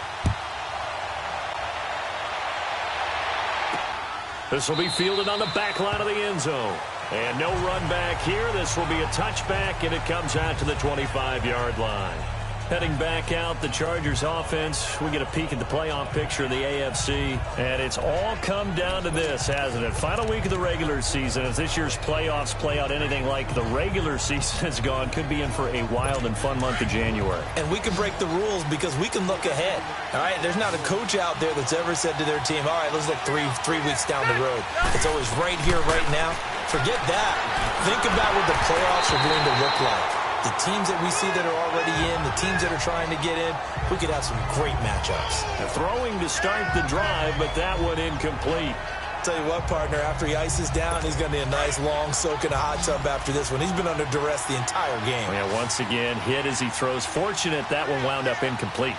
This will be fielded on the back line of the end zone. And no run back here. This will be a touchback, and it comes out to the 25-yard line. Heading back out, the Chargers offense. We get a peek at the playoff picture of the AFC. And it's all come down to this, hasn't it? Final week of the regular season. As this year's playoffs play out anything like the regular season has gone, could be in for a wild and fun month of January. And we can break the rules because we can look ahead. All right, there's not a coach out there that's ever said to their team, all right, let's look three weeks down the road. It's always right here, right now. Forget that. Think about what the playoffs are going to look like. The teams that we see that are already in, the teams that are trying to get in, we could have some great matchups. Throwing to start the drive, but that one incomplete. Tell you what, partner, after he ices down, he's going to need a nice long soak in a hot tub after this one. He's been under duress the entire game. Yeah, once again, hit as he throws. Fortunate that one wound up incomplete.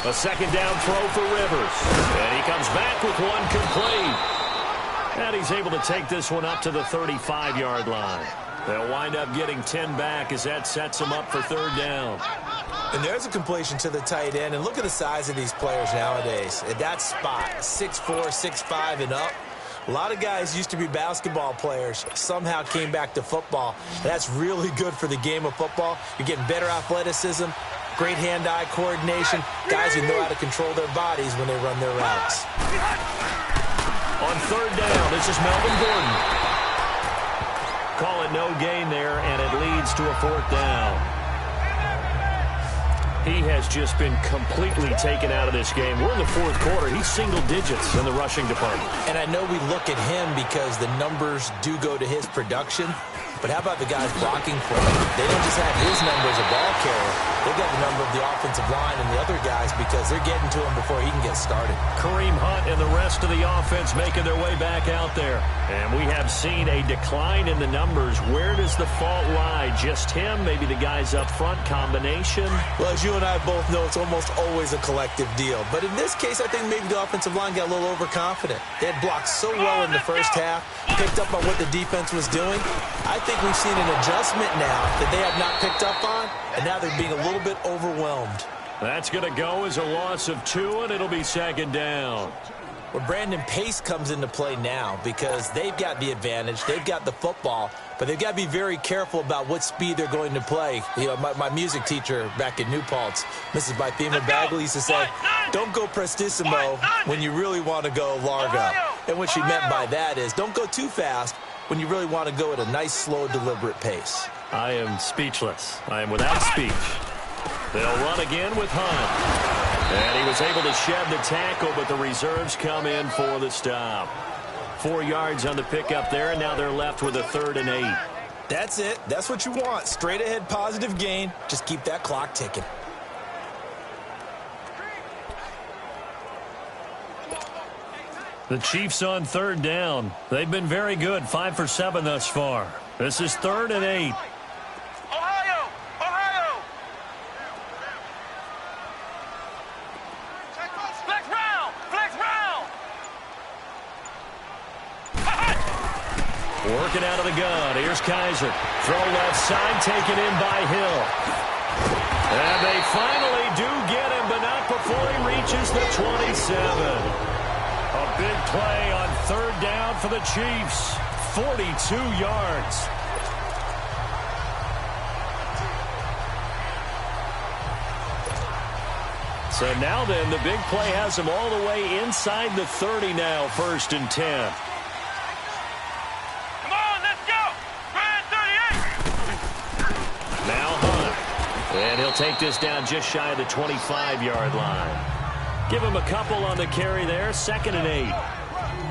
A second down throw for Rivers. And he comes back with one complete. And he's able to take this one up to the 35-yard line. They'll wind up getting 10 back as that sets them up for third down. And there's a completion to the tight end. And look at the size of these players nowadays. At that spot, 6'4", 6'5", and up. A lot of guys used to be basketball players, somehow came back to football. And that's really good for the game of football. You're getting better athleticism, great hand-eye coordination, guys who know how to control their bodies when they run their routes. On third down, this is Melvin Gordon. Call it no gain there, and it leads to a fourth down. He has just been completely taken out of this game. We're in the fourth quarter. He's single digits in the rushing department. And I know we look at him because the numbers do go to his production. But how about the guys blocking for him? They don't just have his number as a ball carrier. They've got the number of the offensive line and the other guys because they're getting to him before he can get started. Kareem Hunt and the rest of the offense making their way back out there. And we have seen a decline in the numbers. Where does the fault lie? Just him? Maybe the guys up front? Combination? Well, as you and I both know, it's almost always a collective deal. But in this case, I think maybe the offensive line got a little overconfident. They had blocked so well in the first half, picked up on what the defense was doing. I think we've seen an adjustment now that they have not picked up on, and now they're being a little bit overwhelmed. That's going to go as a loss of 2, and it'll be second down. Well, Brandon, pace comes into play now because they've got the advantage. They've got the football, but they've got to be very careful about what speed they're going to play. You know, my music teacher back in New Paltz, Mrs. Bythema Bagley, used to say, don't go prestissimo when you really want to go largo. And what she meant by that is don't go too fast when you really want to go at a nice, slow, deliberate pace. I am speechless. I am without speech. They'll run again with Hunt. And he was able to shed the tackle, but the reserves come in for the stop. 4 yards on the pickup there, and now they're left with a 3rd and 8. That's it. That's what you want. Straight ahead, positive gain. Just keep that clock ticking. The Chiefs on 3rd down. They've been very good, 5 for 7 thus far. This is 3rd and 8. Ohio! Ohio! Flex round! Flex round! Working out of the gun. Here's Kaiser. Throw left side, taken in by Hill. And they finally do get him, but not before he reaches the 27. A big play on 3rd down for the Chiefs. 42 yards. So now then, the big play has them all the way inside the 30 now, 1st and 10. Come on, let's go! Grand 38! Now Hunt. And he'll take this down just shy of the 25-yard line. Give him a couple on the carry there, 2nd and 8.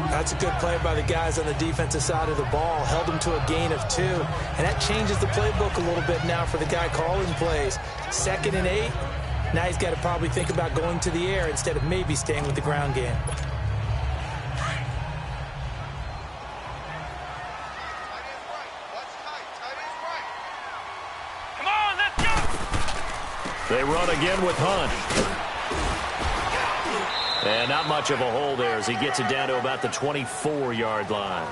That's a good play by the guys on the defensive side of the ball. Held him to a gain of 2. And that changes the playbook a little bit now for the guy calling plays. 2nd and 8. Now he's got to probably think about going to the air instead of maybe staying with the ground game. They run again with Hunt. And not much of a hole there as he gets it down to about the 24-yard line.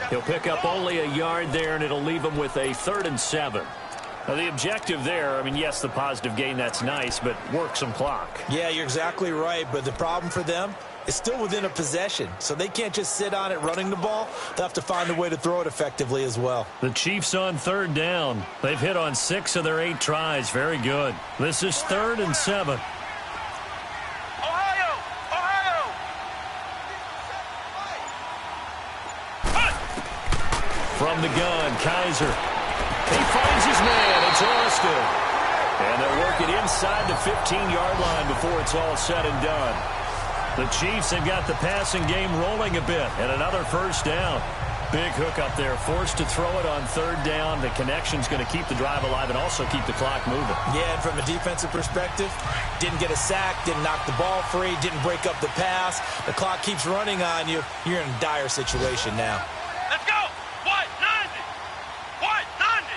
He'll pick up only a yard there, and it'll leave him with a 3rd and 7. Now, the objective there, I mean, yes, the positive gain, that's nice, but work some clock. Yeah, you're exactly right, but the problem for them is still within a possession, so they can't just sit on it running the ball. They'll have to find a way to throw it effectively as well. The Chiefs on 3rd down. They've hit on 6 of their 8 tries. Very good. This is 3rd and 7. From the gun, Kaiser. He finds his man. It's Austin. And they'll work it inside the 15-yard line before it's all said and done. The Chiefs have got the passing game rolling a bit. And another 1st down. Big hook up there. Forced to throw it on 3rd down. The connection's going to keep the drive alive and also keep the clock moving. Yeah, and from a defensive perspective, didn't get a sack, didn't knock the ball free, didn't break up the pass. The clock keeps running on you. You're in a dire situation now. Let's go! White 90! White 90!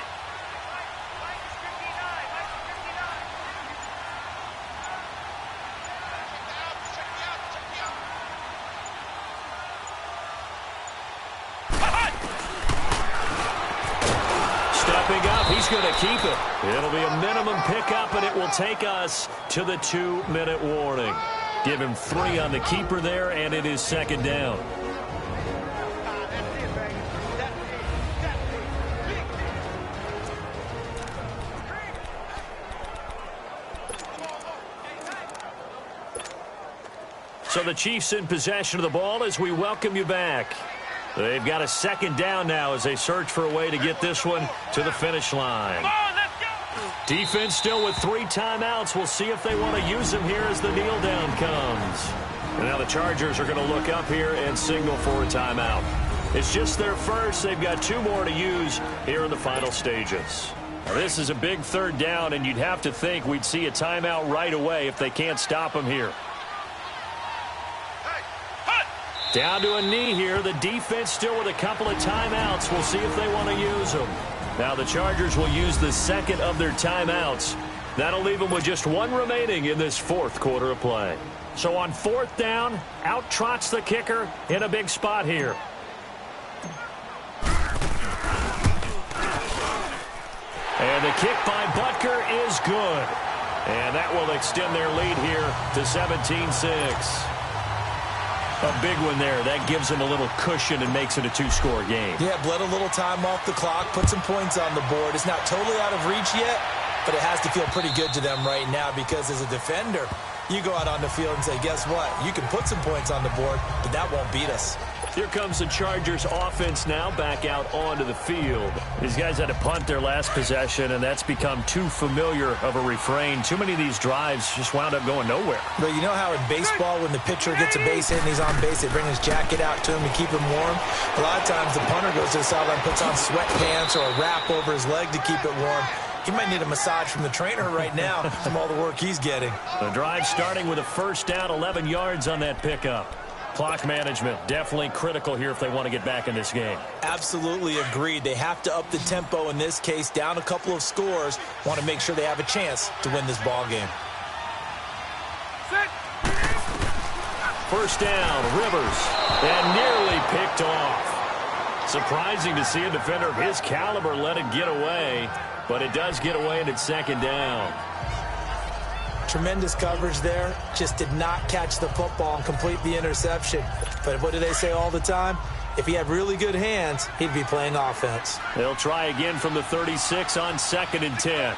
Stepping up, he's going to keep it. It'll be a minimum pickup, and it will take us to the 2-minute warning. Give him 3 on the keeper there, and it is 2nd down. So the Chiefs in possession of the ball as we welcome you back. They've got a 2nd down now as they search for a way to get this one to the finish line. Defense still with 3 timeouts. We'll see if they want to use them here as the kneel down comes. And now the Chargers are going to look up here and signal for a timeout. It's just their first. They've got 2 more to use here in the final stages. Now, this is a big 3rd down, and you'd have to think we'd see a timeout right away if they can't stop them here. Down to a knee here. The defense still with a couple of timeouts. We'll see if they want to use them. Now the Chargers will use the 2nd of their timeouts. That'll leave them with just 1 remaining in this 4th quarter of play. So on 4th down, out trots the kicker in a big spot here. And the kick by Butker is good. And that will extend their lead here to 17-6. A big one there. That gives them a little cushion and makes it a 2-score game. Yeah, bled a little time off the clock, put some points on the board. It's not totally out of reach yet, but it has to feel pretty good to them right now because as a defender, you go out on the field and say, guess what? You can put some points on the board, but that won't beat us. Here comes the Chargers offense now back out onto the field. These guys had to punt their last possession, and that's become too familiar of a refrain. Too many of these drives just wound up going nowhere. But you know how in baseball, when the pitcher gets a base hit and he's on base, they bring his jacket out to him to keep him warm? A lot of times the punter goes to the sideline, puts on sweatpants or a wrap over his leg to keep it warm. He might need a massage from the trainer right now from all the work he's getting. The drive starting with a 1st down, 11 yards on that pickup. Clock management definitely critical here if they want to get back in this game. Absolutely agreed. They have to up the tempo in this case, down a couple of scores. Want to make sure they have a chance to win this ball game. 1st down, Rivers, and nearly picked off. Surprising to see a defender of his caliber let it get away, but it does get away and it's 2nd down. Tremendous coverage there. Just did not catch the football and complete the interception. But what do they say all the time? If he had really good hands, he'd be playing offense. They'll try again from the 36 on 2nd and 10.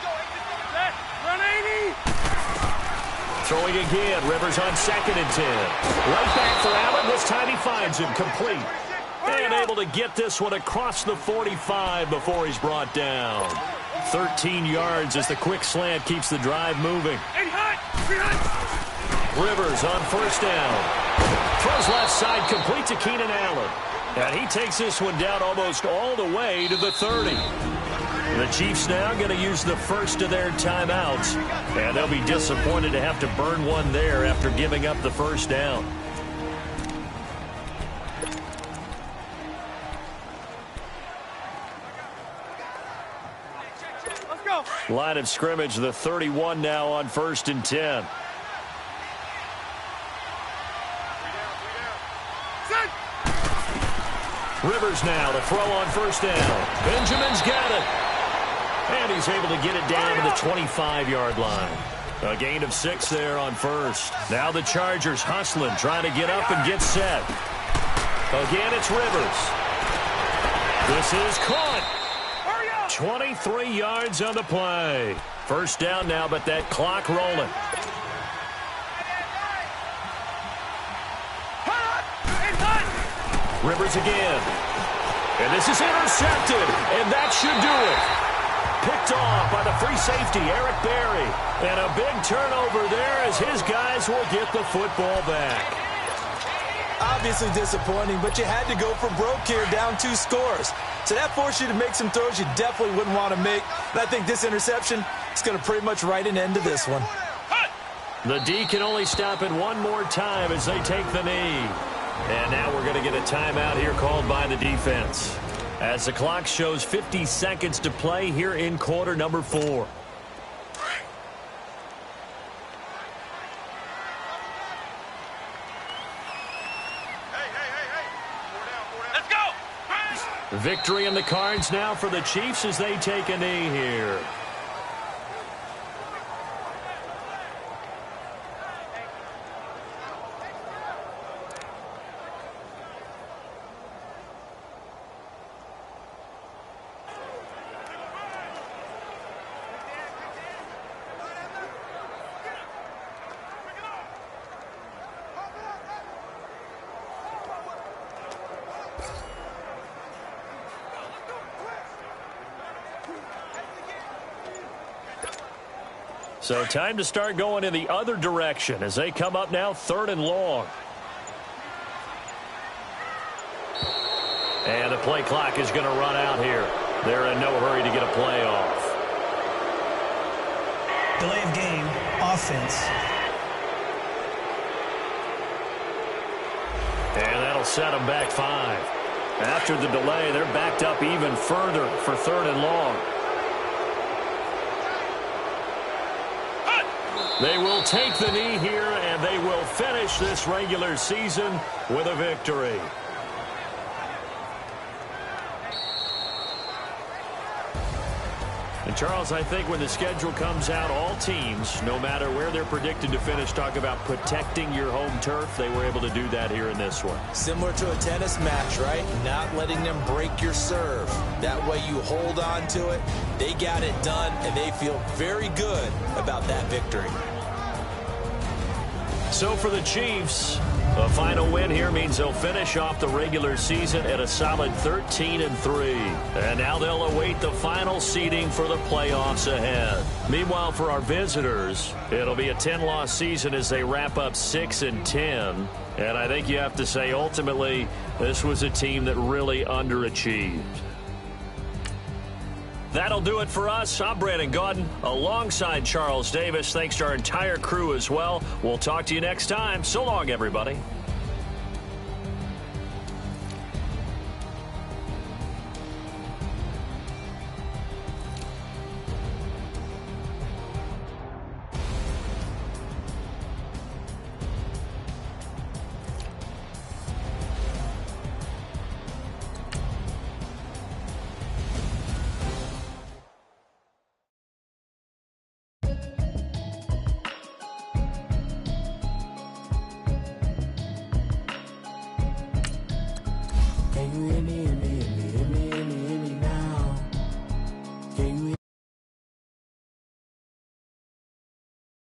Throwing again. Rivers on 2nd and 10. Right back for Allen. This time he finds him complete. And able to get this one across the 45 before he's brought down. 13 yards as the quick slant keeps the drive moving. Rivers on 1st down. Throws left side, complete to Keenan Allen. And he takes this one down almost all the way to the 30. The Chiefs now going to use the 1st of their timeouts. And they'll be disappointed to have to burn one there after giving up the 1st down. Line of scrimmage, the 31 now on 1st and 10. Rivers now to throw on 1st down. Benjamin's got it. And he's able to get it down to the 25-yard line. A gain of 6 there on 1st. Now the Chargers hustling, trying to get up and get set. Again, it's Rivers. This is caught. 23 yards on the play. 1st down now, but that clock rolling. Rivers again. And this is intercepted. And that should do it. Picked off by the free safety, Eric Berry. And a big turnover there as his guys will get the football back. Obviously disappointing, but you had to go for broke here, down 2 scores. So that forced you to make some throws you definitely wouldn't want to make. And I think this interception is going to pretty much write an end to this one. The D can only stop it one more time as they take the knee. And now we're going to get a timeout here called by the defense, as the clock shows 50 seconds to play here in quarter number 4. Let's go! Victory in the cards now for the Chiefs as they take a knee here. So time to start going in the other direction as they come up now 3rd and long. And the play clock is going to run out here. They're in no hurry to get a play off. Delay of game, offense. And that'll set them back 5. After the delay, they're backed up even further for 3rd and long. They will take the knee here, and they will finish this regular season with a victory. And, Charles, I think when the schedule comes out, all teams, no matter where they're predicted to finish, talk about protecting your home turf. They were able to do that here in this one. Similar to a tennis match, right? Not letting them break your serve. That way you hold on to it. They got it done, and they feel very good about that victory. So for the Chiefs, a final win here means they'll finish off the regular season at a solid 13-3. And now they'll await the final seeding for the playoffs ahead. Meanwhile, for our visitors, it'll be a 10-loss season as they wrap up 6-10. And I think you have to say, ultimately, this was a team that really underachieved. That'll do it for us. I'm Brandon Gaudin alongside Charles Davis. Thanks to our entire crew as well. We'll talk to you next time. So long, everybody. Can you hear me?